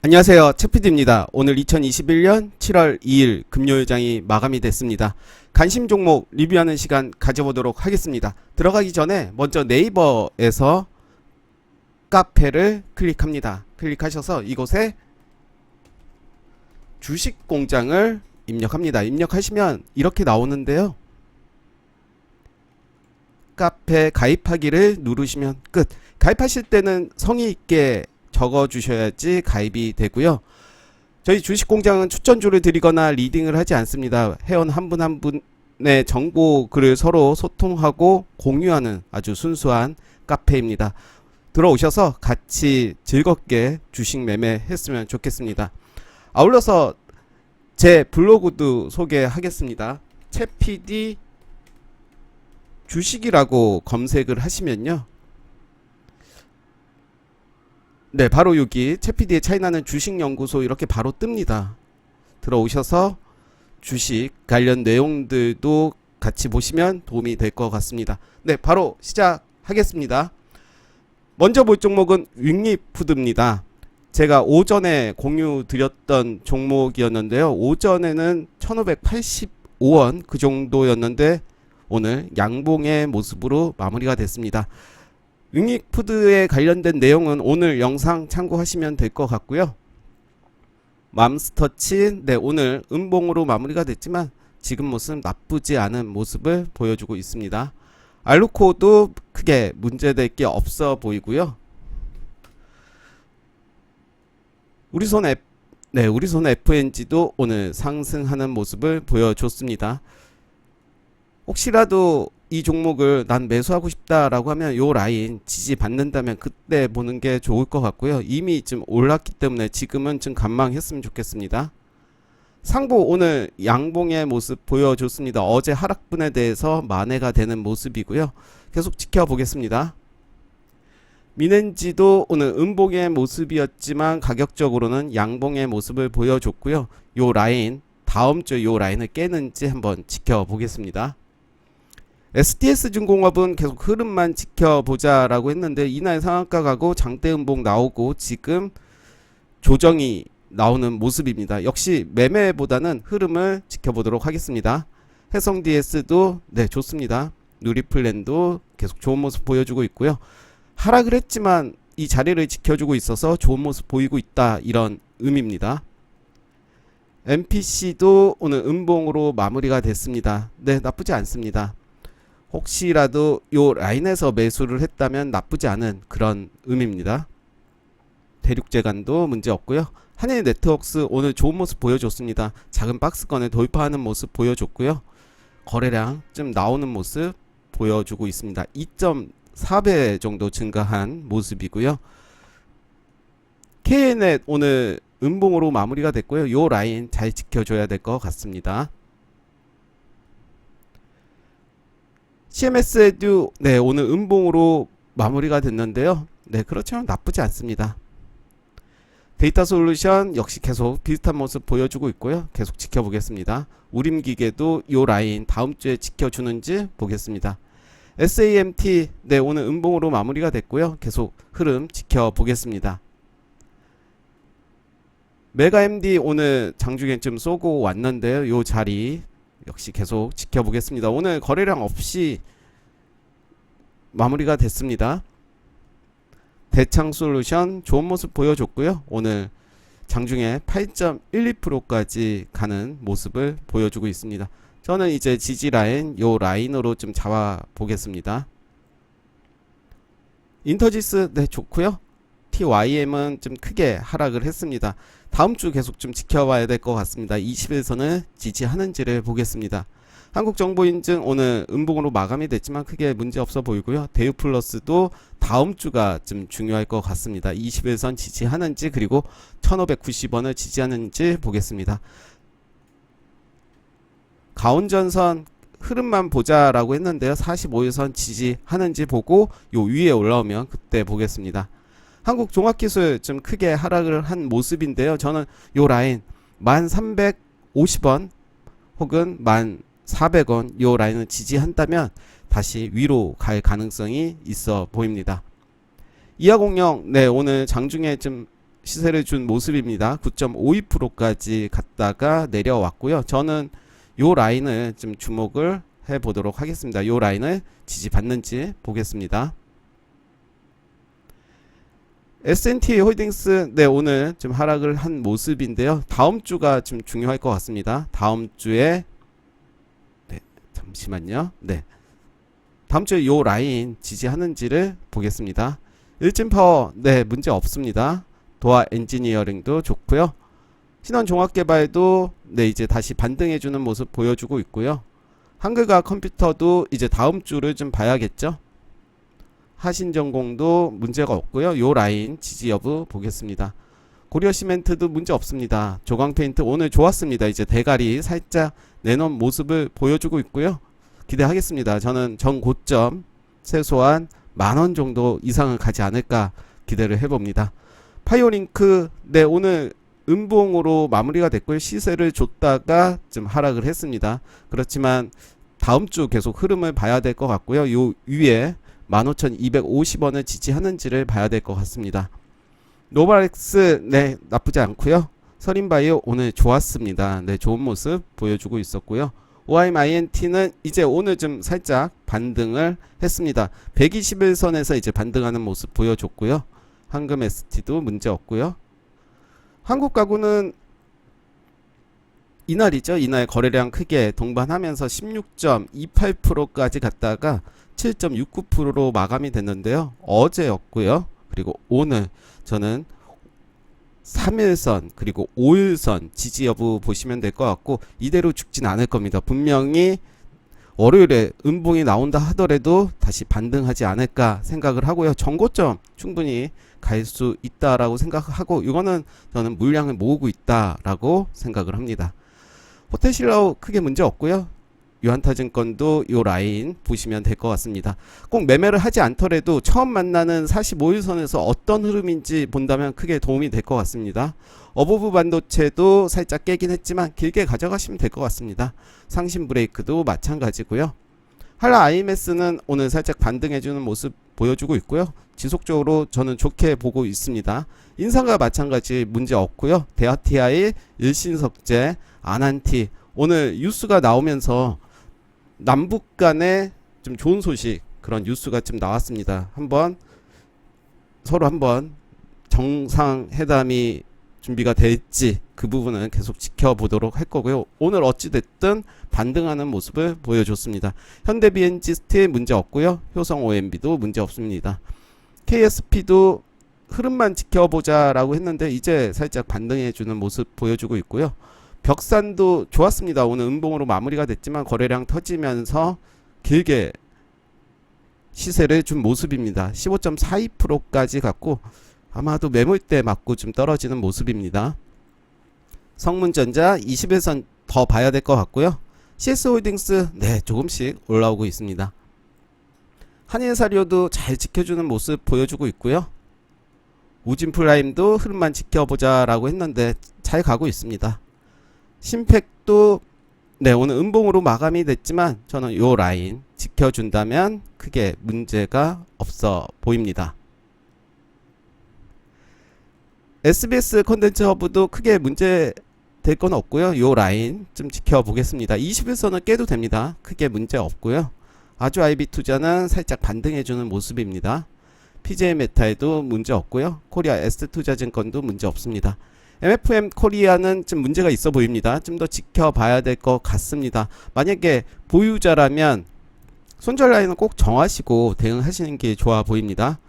안녕하세요. 최피디입니다. 오늘 2021년 7월 2일 금요일장이 마감이 됐습니다. 관심 종목 리뷰하는 시간 가져보도록 하겠습니다. 들어가기 전에 먼저 네이버에서 카페를 클릭합니다. 클릭하셔서 이곳에 주식 공장을 입력합니다. 입력하시면 이렇게 나오는데요. 카페 가입하기를 누르시면 끝. 가입하실 때는 성의 있게 적어 주셔야지 가입이 되고요. 저희 주식공장은 추천주를 드리거나 리딩을 하지 않습니다. 회원 한 분 한 분의 정보 글을 서로 소통하고 공유하는 아주 순수한 카페입니다. 들어오셔서 같이 즐겁게 주식 매매했으면 좋겠습니다. 아울러서 제 블로그도 소개하겠습니다. 최PD 주식이라고 검색을 하시면요. 네, 바로 여기 최PD의 차이나는 주식연구소 이렇게 바로 뜹니다. 들어오셔서 주식 관련 내용들도 같이 보시면 도움이 될 것 같습니다. 네, 바로 시작하겠습니다. 먼저 볼 종목은 윙리푸드입니다. 제가 오전에 공유 드렸던 종목이었는데요. 오전에는 1585원 그 정도였는데 오늘 양봉의 모습으로 마무리가 됐습니다. 윙리푸드에 관련된 내용은 오늘 영상 참고하시면 될 것 같고요. 맘스터치 오늘 음봉으로 마무리가 됐지만 지금 모습 나쁘지 않은 모습을 보여주고 있습니다. 알루코도 크게 문제될 게 없어 보이고요. 우리손 FNG도 오늘 상승하는 모습을 보여줬습니다. 혹시라도 이 종목을 난 매수하고 싶다라고 하면 요 라인 지지 받는다면 그때 보는 게 좋을 것 같고요. 이미 좀 올랐기 때문에 지금은 좀 관망했으면 좋겠습니다. 상보 오늘 양봉의 모습 보여줬습니다. 어제 하락분에 대해서 만회가 되는 모습이고요. 계속 지켜보겠습니다. 민엔지도 오늘 음봉의 모습이었지만 가격적으로는 양봉의 모습을 보여줬고요. 요 라인 다음 주 요 라인을 깨는지 한번 지켜보겠습니다. STS중공업은 계속 흐름만 지켜보자 라고 했는데 이날 상한가 가고 장대 음봉 나오고 지금 조정이 나오는 모습입니다. 역시 매매보다는 흐름을 지켜보도록 하겠습니다. 해성DS도 좋습니다. 누리플랜도 계속 좋은 모습 보여주고 있고요. 하락을 했지만 이 자리를 지켜주고 있어서 좋은 모습 보이고 있다 이런 의미입니다. MPC도 오늘 음봉으로 마무리가 됐습니다. 나쁘지 않습니다. 혹시라도 요 라인에서 매수를 했다면 나쁘지 않은 그런 의미입니다. 대륙제간도 문제 없고요. 한일네트웍스 오늘 좋은 모습 보여줬습니다. 작은 박스권을 돌파하는 모습 보여줬고요. 거래량 좀 나오는 모습 보여주고 있습니다. 2.4배 정도 증가한 모습이고요. KNet 오늘 음봉으로 마무리가 됐고요. 요 라인 잘 지켜줘야 될 것 같습니다. CMS에도 오늘 음봉으로 마무리가 됐는데요. 그렇지만 나쁘지 않습니다. 데이터솔루션 역시 계속 비슷한 모습 보여주고 있고요. 계속 지켜보겠습니다. 우림기계도 요 라인 다음 주에 지켜주는지 보겠습니다. SAMT 오늘 음봉으로 마무리가 됐고요. 계속 흐름 지켜보겠습니다. 메가MD 오늘 장중에 좀 쏘고 왔는데요. 요 자리 역시 계속 지켜보겠습니다. 오늘 거래량 없이 마무리가 됐습니다. 대창솔루션 좋은 모습 보여줬고요. 오늘 장중에 8.12%까지 가는 모습을 보여주고 있습니다. 저는 이제 지지라인 요 라인으로 좀 잡아 보겠습니다. 인터지스 좋고요. TYM은 좀 크게 하락을 했습니다. 다음 주 계속 좀 지켜봐야 될 것 같습니다. 20일선을 지지하는지를 보겠습니다. 한국정보인증 오늘 음봉으로 마감이 됐지만 크게 문제 없어 보이고요. 대우플러스도 다음 주가 좀 중요할 것 같습니다. 20일선 지지하는지 그리고 1590원을 지지하는지 보겠습니다. 가온전선 흐름만 보자라고 했는데요. 45일선 지지하는지 보고 요 위에 올라오면 그때 보겠습니다. 한국종합기술 좀 크게 하락을 한 모습인데요. 저는 요 라인 1350원 혹은 1400원 요 라인을 지지한다면 다시 위로 갈 가능성이 있어 보입니다. 이하공영 오늘 장중에 좀 시세를 준 모습입니다. 9.52%까지 갔다가 내려왔고요. 저는 요 라인을 좀 주목을 해 보도록 하겠습니다. 요 라인을 지지받는지 보겠습니다. S&T 홀딩스 네 오늘 좀 하락을 한 모습인데요. 다음 주가 좀 중요할 것 같습니다. 다음 주에 네 잠시만요. 네 다음 주에 요 라인 지지하는지를 보겠습니다. 일진파워 네 문제 없습니다. 도화 엔지니어링도 좋고요. 신원종합개발도 네 이제 다시 반등해주는 모습 보여주고 있고요. 한글과 컴퓨터도 이제 다음 주를 좀 봐야겠죠. 하신전공도 문제가 없고요. 요 라인 지지 여부 보겠습니다. 고려시멘트도 문제 없습니다. 조광페인트 오늘 좋았습니다. 이제 대가리 살짝 내놓은 모습을 보여주고 있고요. 기대하겠습니다. 저는 전고점 최소한 10,000원 정도 이상은 가지 않을까 기대를 해봅니다. 파이오링크 네 오늘 음봉으로 마무리가 됐고요. 시세를 줬다가 좀 하락을 했습니다. 그렇지만 다음 주 계속 흐름을 봐야 될 것 같고요. 요 위에 15,250원을 지지하는지를 봐야 될 것 같습니다. 노바렉스 네 나쁘지 않고요. 서린바이오 오늘 좋았습니다. 네 좋은 모습 보여주고 있었고요. OIMINT는 이제 오늘 좀 살짝 반등을 했습니다. 121선에서 이제 반등하는 모습 보여줬고요. 황금 ST도 문제 없고요. 한국가구는 이날이죠. 이날 거래량 크게 동반하면서 16.28%까지 갔다가 7.69%로 마감이 됐는데요. 어제였고요. 그리고 오늘 저는 3일선 그리고 5일선 지지 여부 보시면 될 것 같고 이대로 죽진 않을 겁니다. 분명히 월요일에 음봉이 나온다 하더라도 다시 반등하지 않을까 생각을 하고요. 전고점 충분히 갈 수 있다라고 생각하고 이거는 저는 물량을 모으고 있다라고 생각을 합니다. 호텔신라우 크게 문제 없고요. 유한타증권도 요 라인 보시면 될 것 같습니다. 꼭 매매를 하지 않더라도 처음 만나는 45일선에서 어떤 흐름인지 본다면 크게 도움이 될 것 같습니다. 어부부 반도체도 살짝 깨긴 했지만 길게 가져가시면 될 것 같습니다. 상신 브레이크도 마찬가지고요. 한라 IMS는 오늘 살짝 반등해주는 모습 보여주고 있고요. 지속적으로 저는 좋게 보고 있습니다. 인상과 마찬가지 문제 없고요. 대하TI, 일신석재, 아난티 오늘 뉴스가 나오면서 남북 간에 좀 좋은 소식 그런 뉴스가 좀 나왔습니다. 서로 한번 정상회담이 준비가 될지 그 부분은 계속 지켜보도록 할 거고요. 오늘 어찌됐든 반등하는 모습을 보여줬습니다. 현대비엔지 스틸 문제 없고요. 효성 OMB도 문제 없습니다. KSP도 흐름만 지켜보자 라고 했는데 이제 살짝 반등해주는 모습 보여주고 있고요. 벽산도 좋았습니다. 오늘 음봉으로 마무리가 됐지만 거래량 터지면서 길게 시세를 준 모습입니다. 15.42%까지 갔고 아마도 매물대 맞고 좀 떨어지는 모습입니다. 성문전자 21선 더 봐야 될 것 같고요. CS홀딩스 네 조금씩 올라오고 있습니다. 한일사료도 잘 지켜주는 모습 보여주고 있고요. 우진프라임도 흐름만 지켜보자 라고 했는데 잘 가고 있습니다. 심팩도 네 오늘 음봉으로 마감이 됐지만 저는 요 라인 지켜준다면 크게 문제가 없어 보입니다. SBS 콘텐츠 허브도 크게 문제 될 건 없고요. 요 라인 좀 지켜보겠습니다. 21선은 깨도 됩니다. 크게 문제 없고요. 아주 IB 투자는 살짝 반등해주는 모습입니다. PJ 메탈도 문제 없고요. 코리아 S투자증권도 문제 없습니다. MFM 코리아는 좀 문제가 있어 보입니다. 좀 더 지켜봐야 될 것 같습니다. 만약에 보유자라면 손절 라인은 꼭 정하시고 대응하시는 게 좋아 보입니다.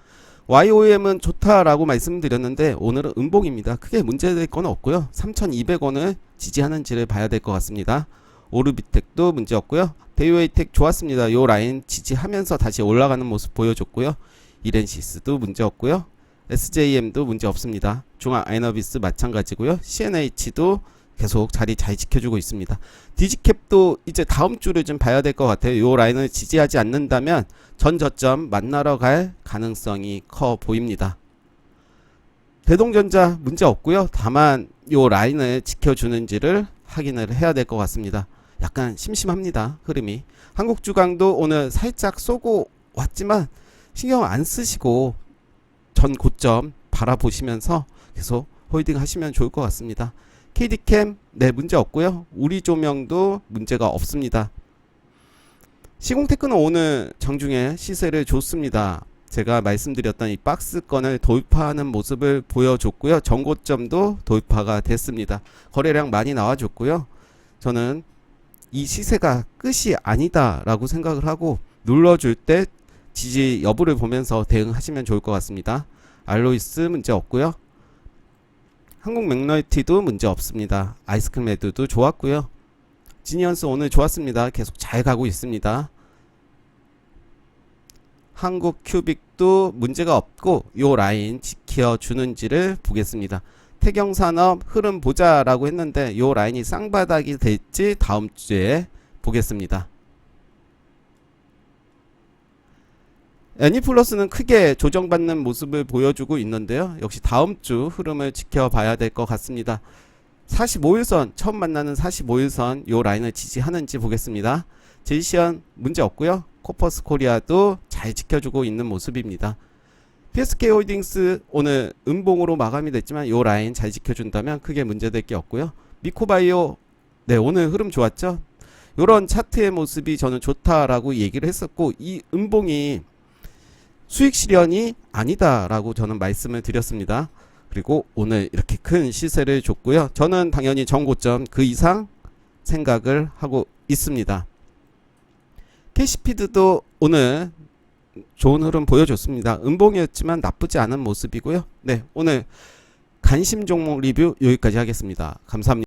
YOM은 좋다라고 말씀드렸는데 오늘은 음봉입니다. 크게 문제될 건 없고요. 3,200원을 지지하는지를 봐야 될 것 같습니다. 오르비텍도 문제 없고요. 대유에이텍 좋았습니다. 요 라인 지지하면서 다시 올라가는 모습 보여줬고요. 이렌시스도 문제 없고요. SJM도 문제 없습니다. 중앙 아이너비스 마찬가지고요. CNH도 계속 자리 잘 지켜주고 있습니다. 디지캡도 이제 다음 주를 좀 봐야 될 것 같아요. 요 라인을 지지하지 않는다면 전 저점 만나러 갈 가능성이 커 보입니다. 대동전자 문제 없고요. 다만 요 라인을 지켜주는지를 확인을 해야 될 것 같습니다. 약간 심심합니다. 흐름이. 한국주강도 오늘 살짝 쏘고 왔지만 신경 안 쓰시고 전 고점 바라보시면서 계속 홀딩 하시면 좋을 것 같습니다. KD캠 네 문제 없고요. 우리 조명도 문제가 없습니다. 시공테크는 오늘 장중에 시세를 줬습니다. 제가 말씀드렸던 이 박스권을 돌파하는 모습을 보여줬고요. 전고점도 돌파가 됐습니다. 거래량 많이 나와줬고요. 저는 이 시세가 끝이 아니다 라고 생각을 하고 눌러줄 때 지지 여부를 보면서 대응하시면 좋을 것 같습니다. 알로이스 문제 없고요. 한국 맥널티도 문제 없습니다. 아이스크림 레드도 좋았고요. 지니언스 오늘 좋았습니다. 계속 잘 가고 있습니다. 한국 큐빅도 문제가 없고 요 라인 지켜주는지를 보겠습니다. 태경산업 흐름 보자라고 했는데 요 라인이 쌍바닥이 될지 다음 주에 보겠습니다. 애니플러스는 크게 조정받는 모습을 보여주고 있는데요. 역시 다음 주 흐름을 지켜봐야 될 것 같습니다. 45일선 처음 만나는 45일선 요 라인을 지지하는지 보겠습니다. 제이시언 문제 없고요. 코퍼스 코리아도 잘 지켜주고 있는 모습입니다. PSK홀딩스 오늘 음봉으로 마감이 됐지만 요 라인 잘 지켜준다면 크게 문제될 게 없고요. 미코바이오 네 오늘 흐름 좋았죠. 요런 차트의 모습이 저는 좋다라고 얘기를 했었고 이 음봉이 수익 실현이 아니다라고 저는 말씀을 드렸습니다. 그리고 오늘 이렇게 큰 시세를 줬고요. 저는 당연히 전고점 그 이상 생각을 하고 있습니다. 캐시피드도 오늘 좋은 흐름 보여줬습니다. 음봉이었지만 나쁘지 않은 모습이고요. 네, 오늘 관심 종목 리뷰 여기까지 하겠습니다. 감사합니다.